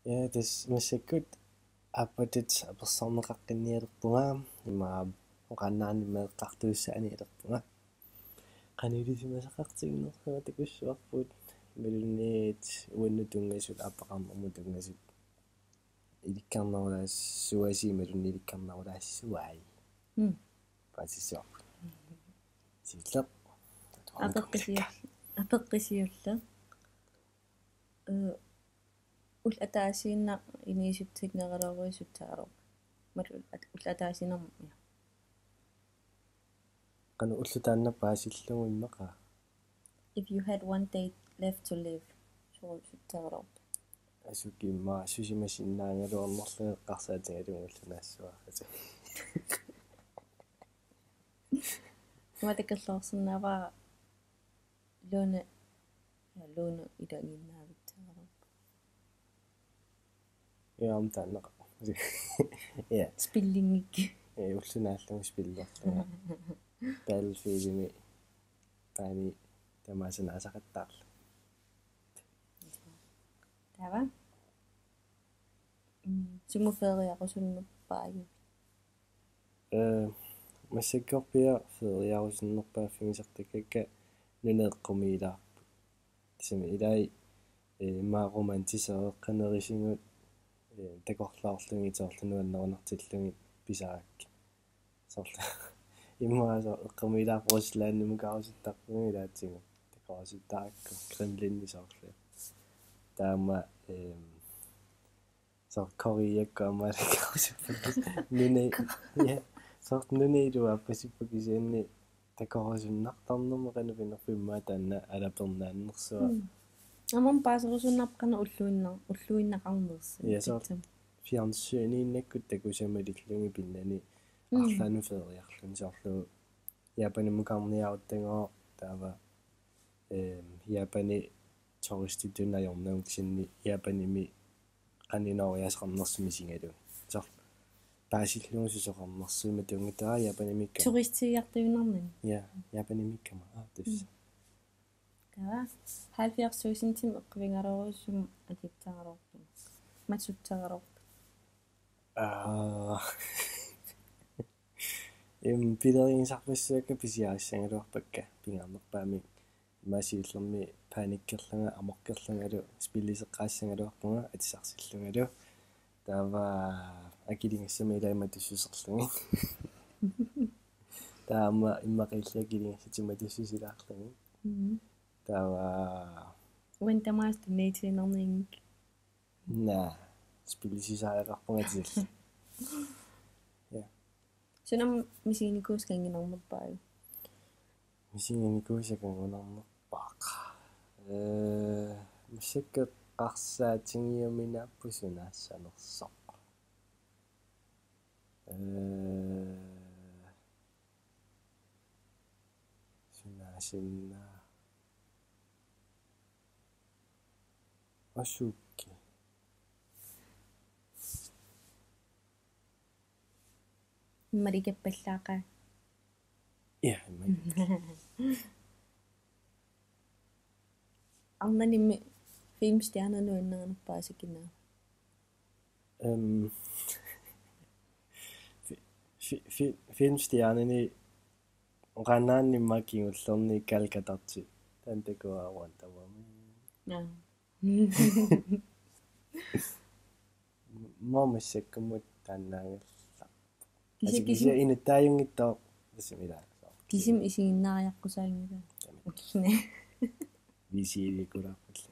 Ja, das masakut apatit apersarneqaqqinnialerpunga imaa oqannaani meeqqartuussaani ilerpunga qaniulisimasaqartигнерсуа такуссуарпут милунниит уаннутунгасут аппақарнэрму тунгасут иликкарнерулаас суасималунни иликкарнерулаассуаи пасисуарпут силлеқ апеққисиулла ул атаасиинна инисуттигнералеруисуттаароо мал ул атаасинерма qanu ullutaannappa asillungu immaqa if you had one day left to live suuttаароо asukimma susimasinnaangaluarnerlueqqarsaatigalungullunaassua матакаллаарсиннаава луна илагиннаавитсаароо яамтаанеqa ja спиллингик уллунааллугу спиллерлуга battlefield таани тамаасанаасақаттаарла тава сумуфериақусуннерпааю массаккорпиа фериарусиннерпаа фигисартаккакка нунеэққумиилаарпут тисами илай маарумантисеэққанерисингут такорлаарлуги тоорлунуаннерунартиллуги писаакки сорла иммаасо эққумиилаарпорслааннумукааруситтарпуги лаатсигу такоорситтаакку кремлиннисоорлу таама så Korea Amerikausippakis nune ja sort nune idua pasippakisaanni takorusunnartarnermu qanupinerpimma taanna alapernaannersua амон паасерусуннарпқана уллуиннақарнерс ja så fjernsyninnakku takusamалиллуги пиннани арлану фериарлун соорлу япанимукарниаруттангоо таава япани туриститунайорнаук синни япаними qaninooriasqarnersumisingalu sor paasillungusisоqarnersuima tuungitaa yapanimikka туристиартуиннарнани ja yapanimikkama tussa тава 70,000 эққивингалеруссум атитсаароорпу матсутсаароорпу пилерингсарпассуакка писиаассангалуарпакка пингаарнерпаами маасииллерми пааниккерлага аморкерлагалу спиллисеққаассангалуарпунга атисарсиллунгалу таава акилингассами илаима туссусерлуги таама иммақиллакилингассатима туссусилаарлуги таава уентамаас тунейтинернинг на спиллисисааеқарпунга тисилла я сунам мисиникуускангинермерпааю мисиникуусакангунарнерпааqa мисаккеққарсаатингиуминааппусунаассанерсоқ сунаасинна ашукки марикаппаллаақа ja арнаними фильмстиарнануиннернерпаасакинаа filmstjernerne oqannaannimmaakkingullerni kalkatarti tantakuaruan tawami ja momissakkumut taannaangalla кисим inutaajungittoo tasimila кисим исигиннариаққусаангила уллуне visiilikulaarpalla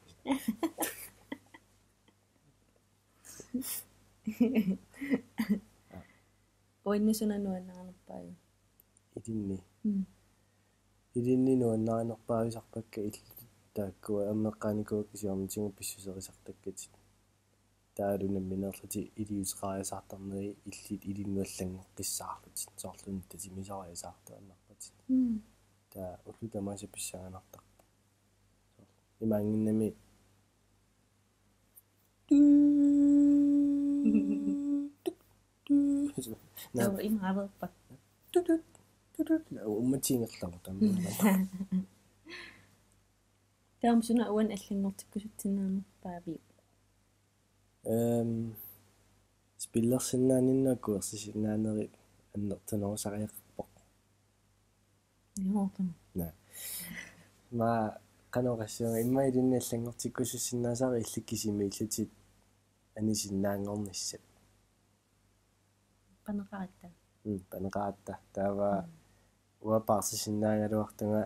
оиннасунануаннаарнерпааю idinni nuannaanerpaavisarpakka illutaakkua ammeqqaanikua kisuarmitigu pissuserisartakkatit taalunammineerlati iliuteqaajasartarneri illit ilinnuallangorqissaarlutit soorlun tatimisaariasaartuannarpatit taa ullutamaasa pissanganartarpa imaanginnami наа имааверпа умматингерлару тамма таамсуна уан аллангортиккусутсиннаанерпаави спиллерсиннааниннакку ерсисиннаанери аннертунерусариақарпоқ Joo. на ма канорассуга имма илинниаллангортиккусуссиннаасари илликкисими иллутит анисиннаангорниссат Paneqarittaa. панеқаатта таава уапаарсисиннаагалуартунга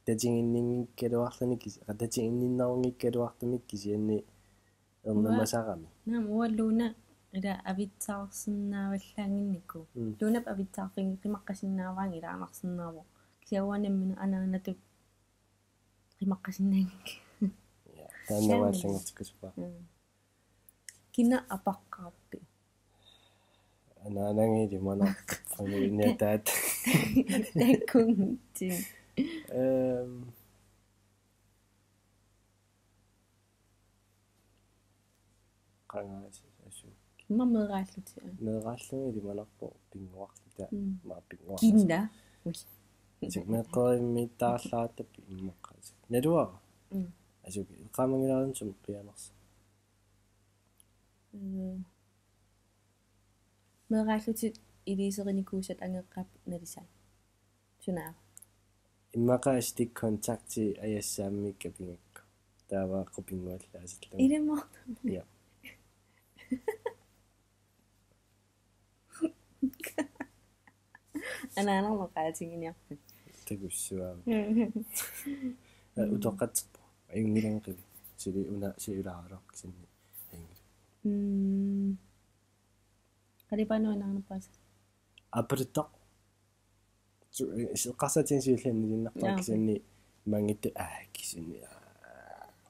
татингиннингиккалуарлуни кис татингинниннерунгиккалуартумик кисианни ернамасарами Naam ualluuna ila avitsaarsinnaavallaanginnikku. Luunap avitsaarfing qimaqqasinnaavaangi ilaanarsinnaavo. Kisiawaanammina anaanatut qimaqqasinnaangik. я тааннавааллангортиккуспаа Kina apaqqaappi. анаанангили мана фамилиниатаат Takkuntin. qangaas asu Mammeraalluti. неераллугили маларпо пингуарлута ма пингуар Kinda. сигмеққариммиттаарлаатап иммаққас налуа асуки иққамангилаарин сум пианерс Meraalluti iliiserinikuusat angeqqaap nalisaan. Sunaa. иммақаас тик контакти аяссааммикка пингакка таава қупингуаллаасиллу Ilimo. я Anaanarmaqaatinginiarput. тагуссуаа утоққатсерпо аюнгилангиви сили уна сиулааралоқ кисинни аюнгил Qalipaanuanaarnappaasa. апритоқ сиққарсатинсиулланни линнартаа кисинни мангитта кисинни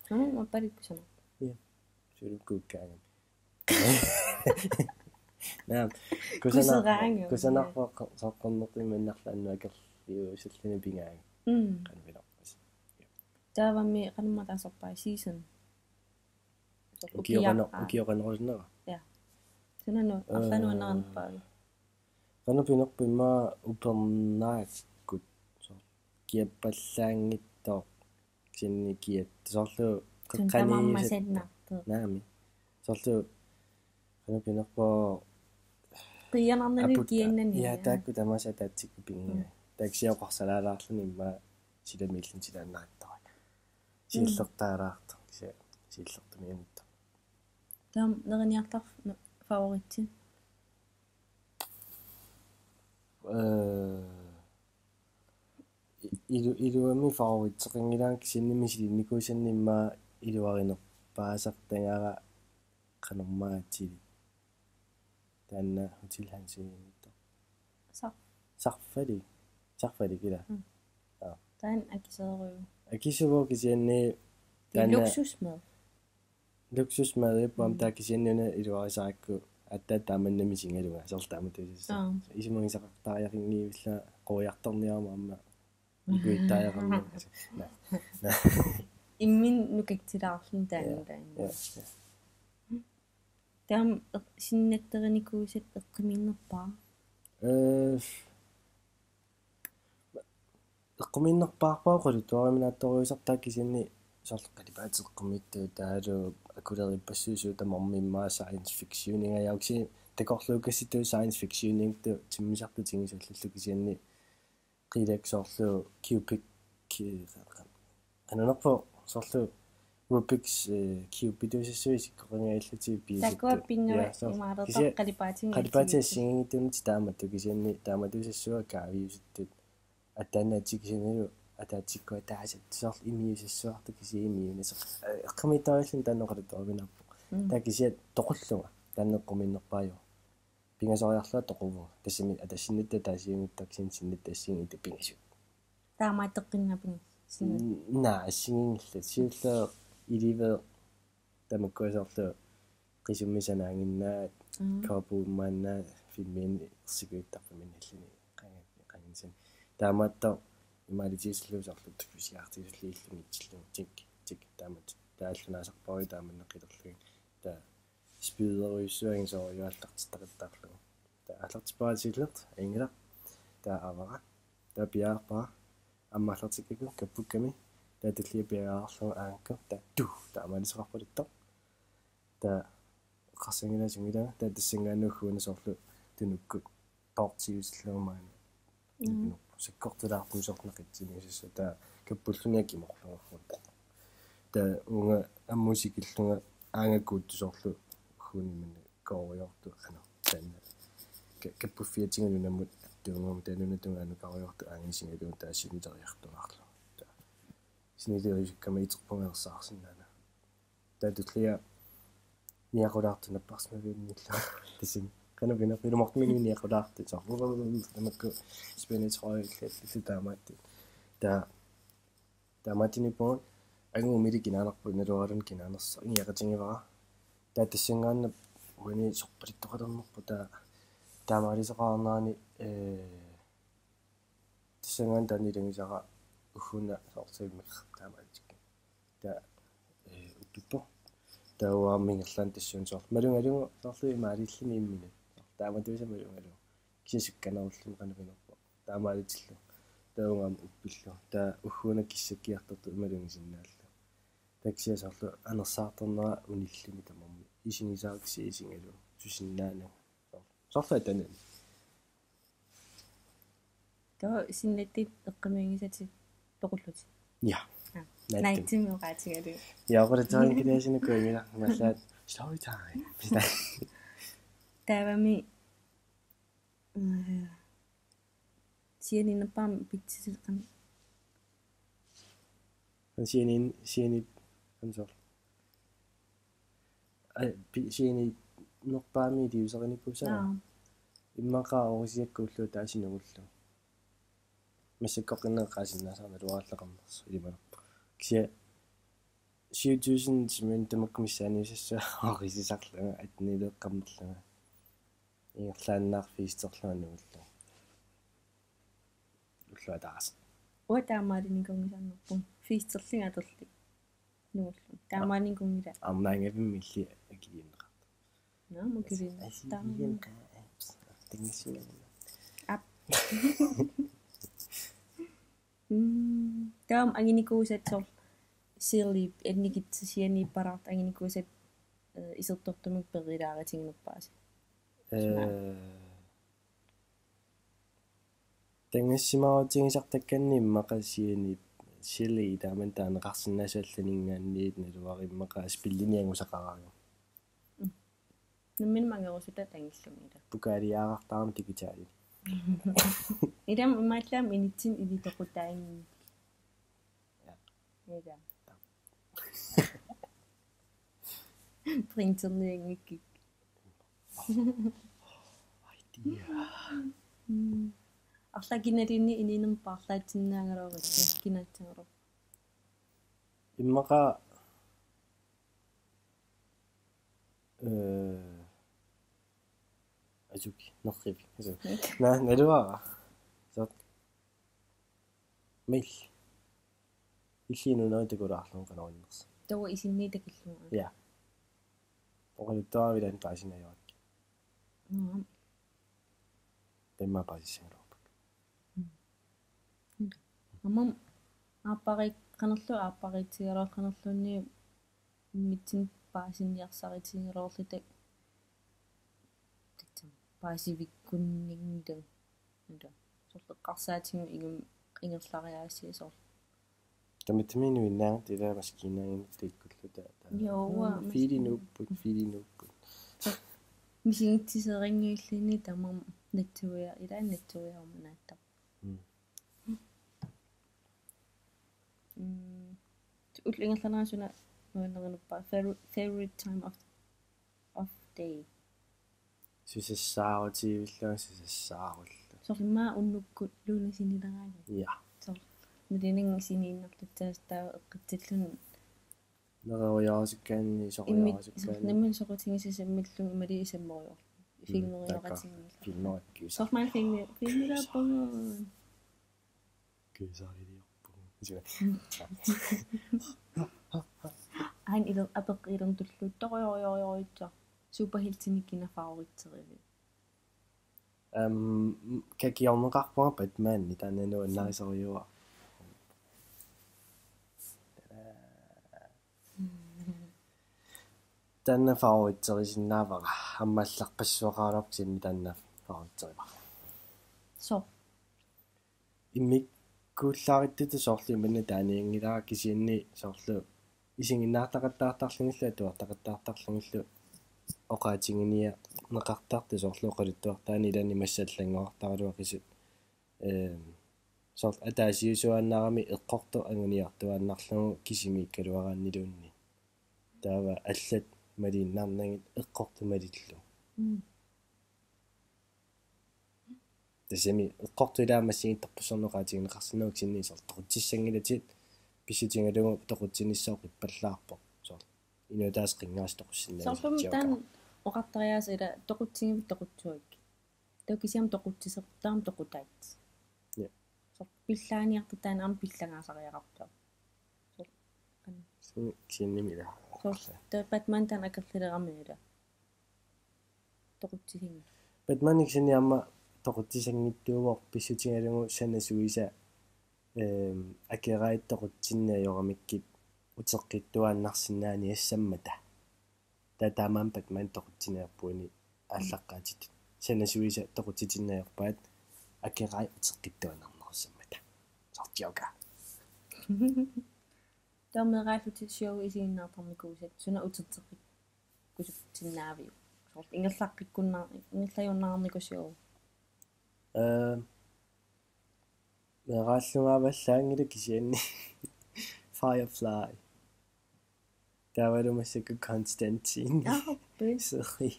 Mapparikkusana. я сулуккууккаагам Kuseraanga. кусанарпоо соққорнертиманнарлааннуа керлиусаллани пингаага канвиларпас Taavammi qanummataasorpaa season. укиоқанерусинера Ja. Sunanu arlanuanaarnerpaa. канупинерпимма упернааккут киаппаллаангиттоо синни киат соорлу Qanqaniisannartu. наами соорлу канупинерпоо Qiyanarnani kiannani. я таакку тамаса таатсикку пингаа таксиоқарсалаалаарлуни имма силамииллун силааннааттара сииллертаалаарта сииллертумиунитта Taam neriniartar favoritsin. илуами фаворитсеқингилаан кисинними силинникуусаннимма илуаринерпаасартангаара канормаатили таанна хутилхансигинитто сарфали кила Taan akiseeruju. акисуго кисианни таанна Luksusmad. луксусмаалиппам таакисианнуна илуарисаакку аттааттааманнами сингалуга сортааматусисса исимагисақартаарингиивилла қоярторниарма амма икуиттааярами Immin nukaktilaarlun taanulaanna. Taam sinnatterenikuusat eqqiminnerpaa. эққуминнерпаарпаа қулутуариминаатторуисартаа кисинни сорлеққалипаатеққумитту таалу акулериппассуусуу тамармиммаа science fiction-ингаяукси такорлуукасситу science fiction-ингту тиммисарту тингисуллуллу кисианни қилаксоорлу cubic кананерпо сорлу Rubik's cube бидусиссуисиккорингайллути пииситту Takuappinnua imaalertar qalipaatinga. қалипаатиассигингитунити тааматту кисианни тааматусассуа каавиуситтут атаанаатикисиналу атаатиккуа таасат соор имиусассуарту кисиимиунасо эққимитааллун таанеқалуториминарпо таакисиат тоқуллунга таанеққуминнерпаажу пингасориарлуа тоқуву тассими атассиннатта таасиунгиттак синсиннатта ассигингиту пингасу Taamaiteqqinngapin. на ассигингилла сиулла иливе тамаккуасоорлу qisummisanaanginnaat kaapummaannaa filmiin siguittарпимин аллини qangin таамаатта имаалитисиллуусарлут фисиартисуллииллунгитсиллун тик таамат тааллунаасарпаруи тааманнеқилерлугин таа спидеруйссуагин соориуаллартиттақиттаарлугу таа аллартипаатиллерт ингила таа авара таа пиаарпаа аммааллартиккаку каппукками таа таллиа пиаарлугу аанка таа ту таамалисеқарпалиттар таа эққарсангиласунгила таа тассангаануггуна соорлу тунуккут тоортиусиллуумаана саккортулаарпун сорнақитсимисса таа каппуллуниаки морлугорфут таа унга аммусикиллунга аангаккуутсоорлу уггуниммана коориорту ана таана каппуффиатингунаммут аттуунгам таанунатунгаanu коориорту аангисингалуун таа симитериартуарлу таа синилерисуккама итерпунгерсаарсинаана таа тутлиа ниакулаартунаппарсмавиуннилла тасин канавина пилумортминуниакулаарти сарлулернамакку спенетроиллаллу таамаатти таамаатиниппун ангумили кинаанерпу налуаралун кинаанерса иниакатингивара таа тассангаанна уни сорпалиттоқалернерпу таамаалисеқарнаани тассангаан таанилангисара уггуна соортиммик таамаатикки таа уттуппо тауааммингерлаан тассуун соор малунгалугу соорлуи маалиллини иммина тааматуиса малунгалу кисикканаруллун канавинерпо таамаалитиллу таунгам уппиллу таа уггуна киссаккиарторту малунгисиннааллу таксиа соорлу анерсаарторнера униллуми тамарми исинисааркси исингалу сусиннаана соорлу атана тоо синнаттит эққамиангисати тоқуллути я найтимиоқаатигалу яақуратаан килаасинуккуангила маллаат story time тавами сианинаппаам питсисеққам сиани ансор сиани норпаами диусериниппусаа иммақаа орисиаккууллуу таасинагуллу массаккоқиннеққаасиннаасаарна луааллеқарнерсу илиманерпа кися 7000 симэн тамаккумиссааниусассаа орисисарлага атнилеққарнерлага ингерлааннаар фистерлуаннагуллу уллуатаас уатаамаалиникунгисаарнерпун фистерлингатерли нууллу таамааникунгила амнаангавиммилли акииннеқарта наамукилин таамаа тингисингална ап таам агиникуусатсор сирлип энникитсисианиппараарт агиникуусат исертортумик перилааратингнерпааси тангиссимааватингисартакканни иммақасиани сили тааман таанеқарсинаасаалланингаанниит налуариммақаа спиллиниангусақараага наммин мангерусута тангиллумила пукаалиаарартаарам дигитаали идам имааллаам инитсин илитоқутаангин яга принтерниангикки идеа арлакиналинни ининерм паарлаатсиннаагалоорисси кинаатсагало иммақаа ажуки норриви налуара сот мил иллинунаатакулаарлун канаориннерс тоо исинниитакиллуга я оқалуттаавилан таасинаявакки темма пассингорпак амам ааппарик канерлу ааппаритсигалоор канерлуунни митсин паасинниарсаритсигилоорлутак титсам паасивиккуннингдэ нда сорлеққарсаатингу игум ингерлариаассиасоор тамитминуиннаа тила маскинаагин тиккуллута Йоуа филинуппут мисингитсисерингиуллини тамам натсуя илааннатсуяуманааттар уллингерланаасуна нуиннеринуппа favorite time of day сусассаарутивиллаа сусассаарулла соримаа уннуккут луунасинилераага я сор милининг синииннартутсаас таа эққитсиллун нереояасиккаанни сориаасиккаанни наммин сокутингисисаммиллун имали исаммориор филмериоратингила филмериккиус сормал филмераппун кисарилиорпу айн илер апеқ илерн туллуутториориориориутсо суперхелтиниккина фаворитсериви какиорнеқарпуа Batman таанануа нарисориуа Tanna favoritserisinnaapaqa аммаалларпассуақаалорсинни танна фavoritserипа. So. Иммиккууллаариттуту соорлу иманна тааниангилаа кисианни соорлу исингиннаартақаттаартарлунгилла туартақаттаартарлунгиллу оқаатингиния неқартаарту соорлу оқалуттуартаани илани массаллангоортаралуа қисут сорл атаасиусуаннаарами эққорто ангуниартуааннарлугу кисимиккалуарааннилуунни таава аллат малииннаарнагит эққорто малиллу тасеми эққорто илаамассигиттарпуссорнеқаатигинеқарсинаук синнисор тоқутсиссангилатит писутингалугу тоқутсиниссоо қиппаллаарпо сорл инуутаас қингаас тоқуссиннаа Сорпум таан оқартариаас ила тоқутсигивит тоқутсуик токисиам тоқутсисертаам тоқутаат я сор пиллааниарта таан ам пиллагаасариақартаа сор синнимила сор тэ Batman таан акерлилерамиила тоқутсисинги Batman кисиниамма тоқутсисангиттуувор писсутингалугу санасуиса акерайттоқутсиннаайорамиккит утеққиттуааннарсинаани ассаммата татаамаан Batman тоқутсинааппуини ааллаққаатит санасуиса тоқутситиннаайорпаат акерай утеққиттуанарнерсаммата сортиока тамерааллути шоу исигиннаартарникуусат суна утертеққик кусуттиннаавиу сорт ингерлаққиккуннаар ингерлаюннаарникусиу мерааллугааваллаангила кисианни Firefly тавалумассакку Константин сори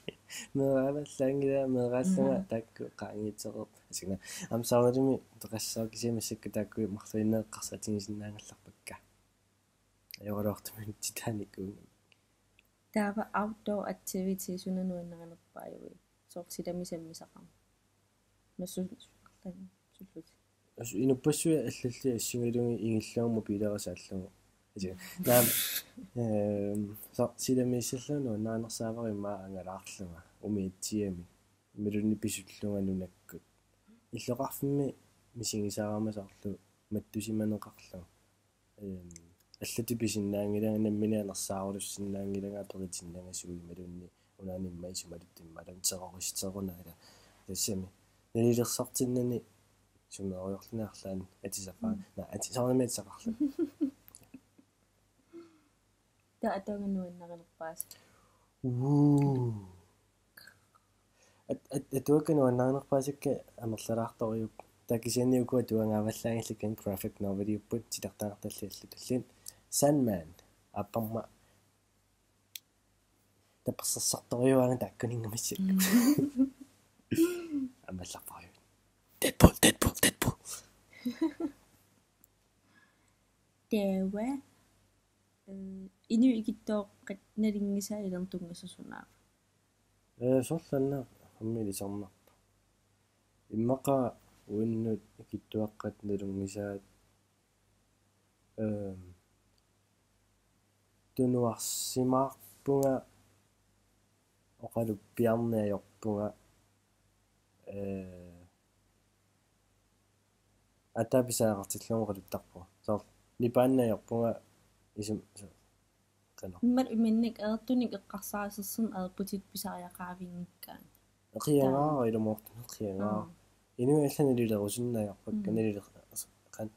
мерааллаангила мерааллуга такку qaangitseqer асигна амсаарними теқассаа кисимассакку таакку марлуинеэққарсатингисиннаангалларпакка аёралуартумин Titanic-ун таава outdoor activity сунануиннеранерпааюи сорсиламисаммисақарма нассуллан суллут ас инуппассуя аллалли ассингалуги ингиллаама пилерасааллагу асига наам сорсиламиссаллуну наанерсааваримаа ангалаарлуга умиатсиами милунни писуллунганунаккут иллоқарфимми мисигисаарамасаарлу маттусиманеқарлуга аллати писиннаангилаганамминианерсаарулуссиннаангилагаа перитиннагасуи малунни унааниммаисумалуттиммалан терористерунаала тассами нилилерсартиннани сумеориорлинаарлаан атисапаа на атисаарнамиатсақарлу та атаганнуиннеринерпаас атуаккануаннаарнерпаасакка амерлалаарториуп такисианиукуа туангааваллаангиллаган graphic novel-иуппут тилартаарталлиаллу таллин Sandman аппарма тапассарториуаана таккунингамассак амалларпариу Deadpool тэва инуикиттооққат налингисаа илертунгасусунаа сорланна аммилисарнарпа иммақа уиннут икиттуаққат налунгисаат тунуарсимаарпунга оқалуппиарниайорпунга атаписаақартиллунгоқалуттарпу соор нипааннаайорпунга исум кано минник аертуник эққарсаасерсун аерпутит писариақаавингиккаа эқиангаа илумоортунеқиангаа инуалланалилерусуннаайорпак каналилер кан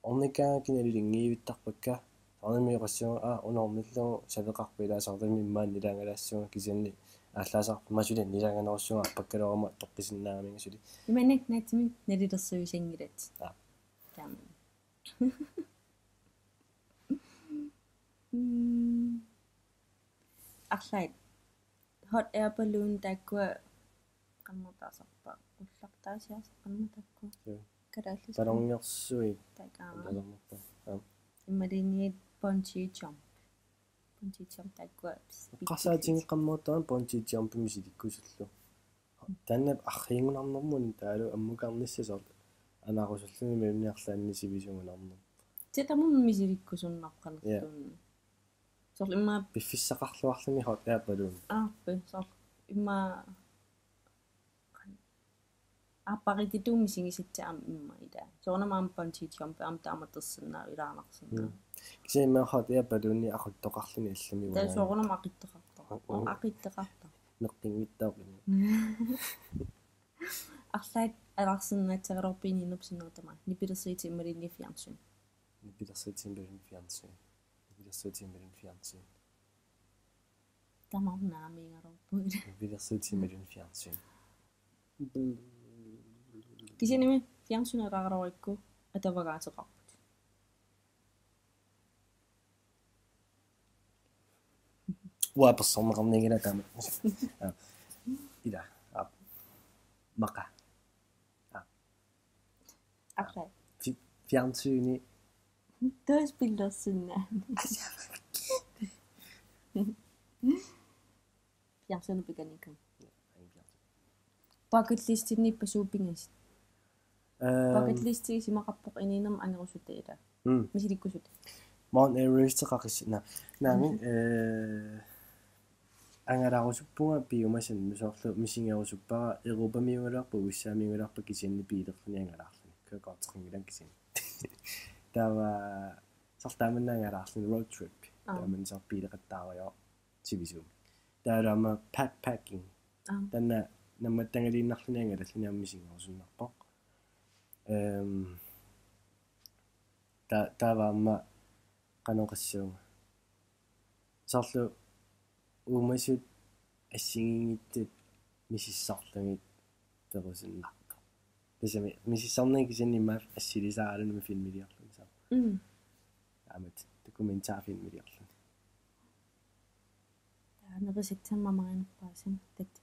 орникаагиналилингиивиттарпакка орнамиоқассуга унормиллугу савеқарпилаасартами иммаан нилаангалаассуга кисианни ааллаасарпа масулин нилаанганерусsuga арпаккалорама тоққисиннаамингасули иманник наатими налилерсуисангилат таама арлайт hot air balloon таккуа qammertaasarpa ullaqtaasiarsaqammatakku kadaallis талонгерсуи такаа талормерпа иммалиниит bungee jump таккуа qassaatigiqqammuuttaан bungee jumpimi silikkusулlu таннап арриингунарнэрмун таалу аммукаарниссасоор анаарусуллуни милуниарлаанни сивисугунарнер тетамун мисиликкусуннарпанерлуунна сор имма пиффиссақарлуарлуни hot air balloon арпе сор имма апарититуми сигиситсаам имма ида соонамаам bungee jump аам тааматерсиннаа илаарнарсиннаа кисимаа hot air balloon-ни ақуттоқарлуни аллами таа соорунам ақиттеқартаа Aqitteqarta. Neqqingittaaqini. Арлаат аларсиннаатсагалорпиини нупсиннерутама. Нипилерсиити ималинни фиарсун. Nipilersuutiimmalin fjernsyn. Nipilersuutiimmalin fjernsyn. Тамарнаамиингалорпуи. Nipilersuutiimmalin fjernsyn. Кисиними фиарсунерааралорикку атавагаатеқарпут. Uapersorneqarnigila taama. Ila. Maqa. Арлаа. Fjernsyni. Тойспиллерсинна. Фиарсуну пиканикам. Bucket listini pasuupingasi. Bucket listi simaqarpoq ininerm angerusutaila. Misilikkusut. Mount Everest qaqissina. Naangin angalarusuppunga piumasan nusorlu misingerusuppara erupamiungalarpu ussaamiungalarpu kisianni piilerluni angalarluni. Køkortringilan kisin. Tava sartaamannaangalarluni road trip. Taman sarpiileqattaariyo tivisum. Taarama backpacking. Tanna намматтангaliinnarluni angalalluni ammisingerusunnarpoq. Taavaamma qanoqassuunga. Sarlu uumasut ассигингиттут мисиссарлугит перусиннарпа. Тасами мисиссарнаа кисаннимаaf ассилисааралуми филмилиарлуни саа. Амат документаарфилмилиарлуни. Таанерисатсаммамаринерпаасын татта.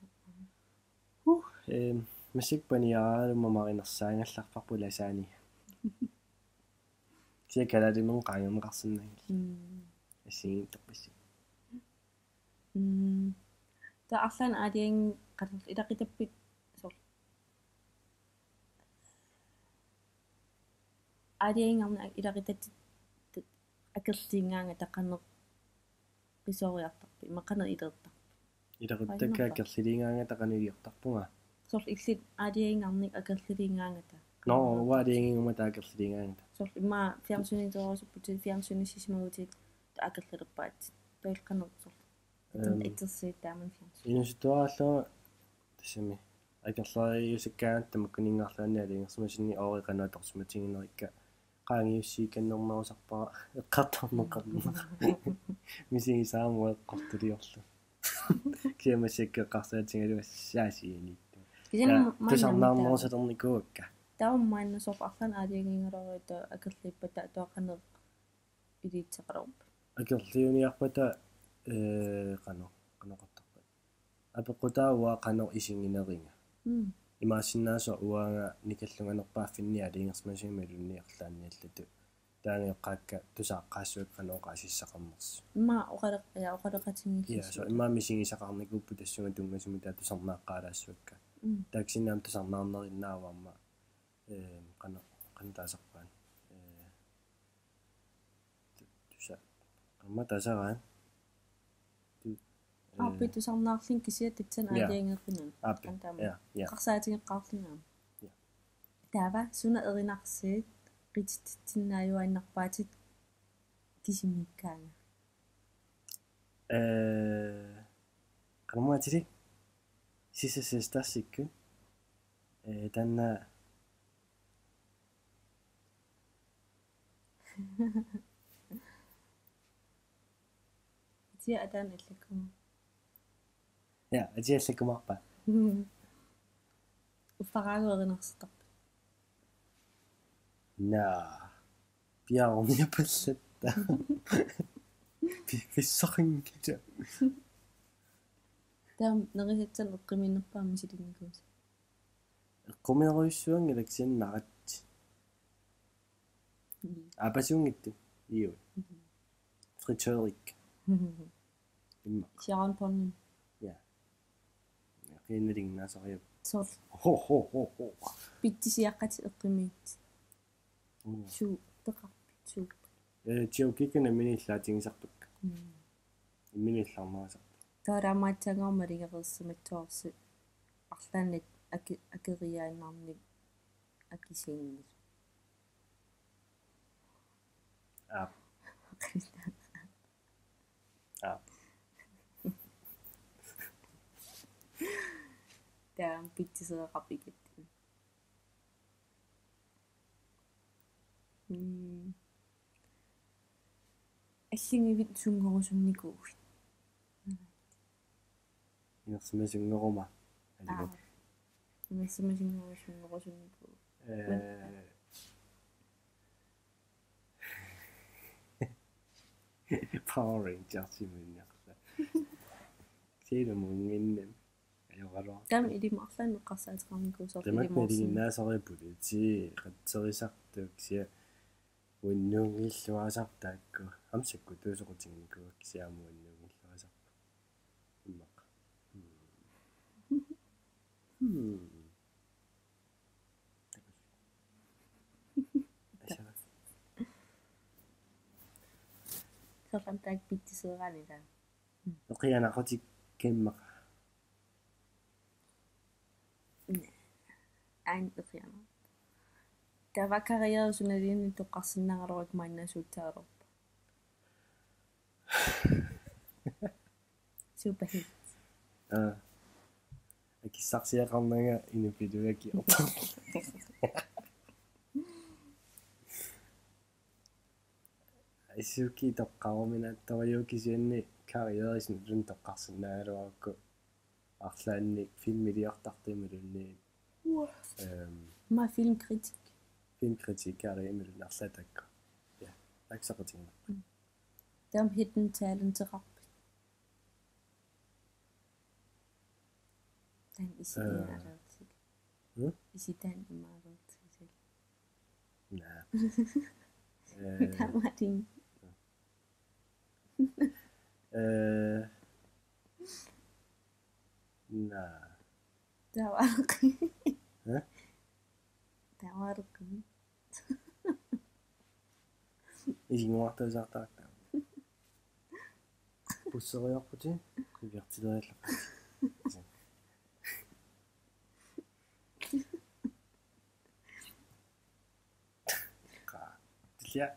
масикпаниаралуммамаринерсаангалларпарпу ласаани. Сикаладинун qaangerneqarsinnagi. Ассигингитторпасси. Та арлаан аадиан qallerl ilaqitappit сор. Аадиангарна илaqitatti акерлиингаанга тақанеқ qisoriartarpi мақанер илертар. Илaquttakka акерлилингаанга тақанилиортарпунга. Сор иллит аадиангарник акерлилингаангата. No, аадиангингума таакерлилингаангата. Сор имма фиарсунитерусуппут фиарсунисисмагутит таакерлилерпаат. тойлқанер сор. Итерсиит тааман фиарсу. Инуситуааллуга тасами акерлариусаккаанат тамаккунингаарлаанни алингерсумасинни ориқануаторсуматингинерикка qaangiussiikannernerusarpara eqqartarneqarnuma misingisaamua eqqortuliorlu kiamassakkeqqarsaatigaluga saasiinittu tusarnaarnerusатерникуакка тауммаанна сор арлаан аадиагингалорита акерлиппата тоақанер илиитсеқалорпа акерлиуниарпата qanoqartarpat апеқутаауа qanor isingинеринга имаасиннаасо уаанга никаллунганерпааффинни алингерсмасималунниарлаанниаллату таангеққаакка тусааққаассуак qanooqaasиссақарнерс ма оқалеқатингилли я со имаа мисигисақарникууппу тассунга тунгасуми таа тусарнааққаалаассуакка тааксинаам тусарнаарнериннааваама qantaasarpaan туса амма тасарaan аппи тусарнаарлин кисиатитсан аадиангеққинан я қарсаатингеққарлингаам таава суна эринарсиит qititsinnaayuannarpaatit kisimikkaanga qanmuatili sisasestarsikku tanna tia ataan illakkum ja atiallakkumarpa uffaraagerinersertarpa na piarniapallatta fissaqinngita таам нерисатсан эққиминнерпаама силингкуус эққумиоруйссуангилаксианнаrat апасунгитту иу фритёрик имма Sharon Ponnin ja qinналингнаасариу сор хо биттисиаққати эққимиит суу теқарпит суу тиукиккана миниллаатингисартукка минилларнаасар тарамаатсангормалигеқерсиматсуарси арлааннат акериааннарник акисингис таам питсисеэқарпикит аллингивит сунгорусунникуугит иерсимасунгорума алигат имассимасингорусунникуу Power Rangers иминнерса сиилумунгиннам ajoralo таам илимарлаан эққарсаатеқарникуусоор илимаккалигиннаасориапулити қатсерисартук сия уиннуунгиллуасартаакку амсакку туусоқутингникуак сиамуиннуунгиллуасарпа иммақа сорантаак питтисеераанила оқианақотик киммақа айн эқиана тавакариерусуналиинни тоққарсиннааралуак мааннасуутсаарерпа суперхит акиссарсиақарнага инупилуаки орта исуки тоққаруминаттариукисианни кариерисни лун тоққарсинаагалуаракку арлаанни филмилиортартимулунни ма фильмкритик аримулун арлаатакку я аксақатинга там hidden talent-теқарпи тан исиаалаатик иситан имаалуутсисал на таматин на таварқи таварқи игуартасартаакка буссериорпути кувертилериллаққа тилля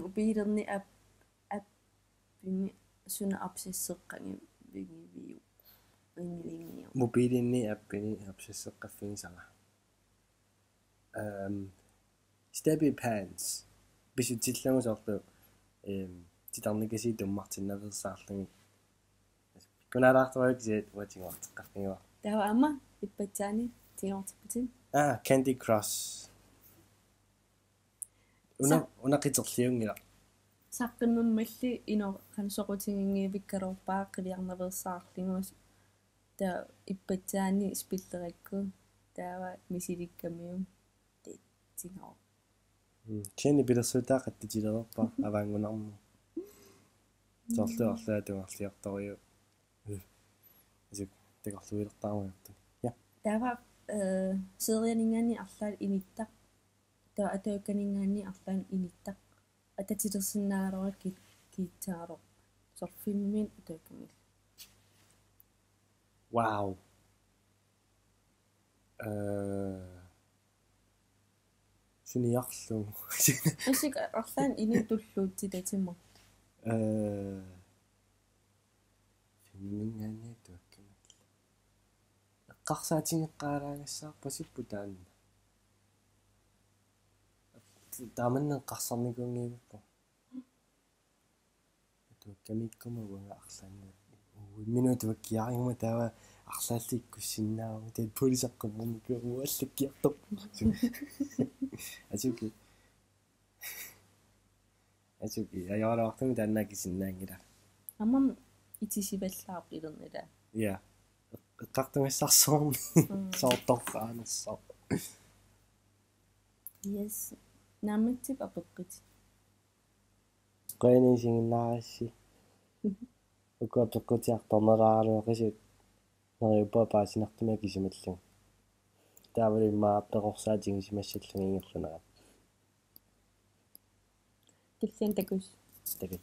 убиерни аппини суна апсиссеққанги вигивиу иннилингиу мобилинни аппини апсиссеққаффигисара Stepy Pants бисутиллагусоорту титарникаси туммартиннаверсаарлуги кунаалаарторуаксиат уатингуартеққарфигуа тава ама иппатсаани тиортиппатин Candy Crush унақитерлиунгила саққиммаммалли ино қансоқутингиивиккалорпаа қилиарнаверсаарлингуас та иппатсаани спиллеракку таава мисиликкамиум тингоо Кенни билэрсуутаақаттитилерпа аваангунарму соорлуарлаатунгарлиарториу исук текорлуилертаармаарту я таава серианингаани арлаал иниттақ таа атаакканингаани арлаан иниттақ ататилерсиннаалерак киитсаалор сорфилмин атааккамил вау синиарлу асик арлаан инитуллуутти татимма фиммингаани туаккамал эққарсаатингеққаалаагассаарпа сиппутаанна тааманнен қарсарникунгиивиппо туаккамиккумагуга арлаанна минутуаккиарингума таава арлаалликкуссиннааву таат полисаққуморникууру аллаккиартоп асуки аяралаартуми тааннаакисиннаангила аммам итисиваллаарп илернила я эққартумассарсоорни соорторфаанассоо yes наммитсип апеққит қойнисингиннаарисси укуапеққутиарторнерааралуақисут нериуппа паасинартумаа кисималлуг таавали мааппеқорсаатингисимассаллуги ингерлунера киллиан такус такит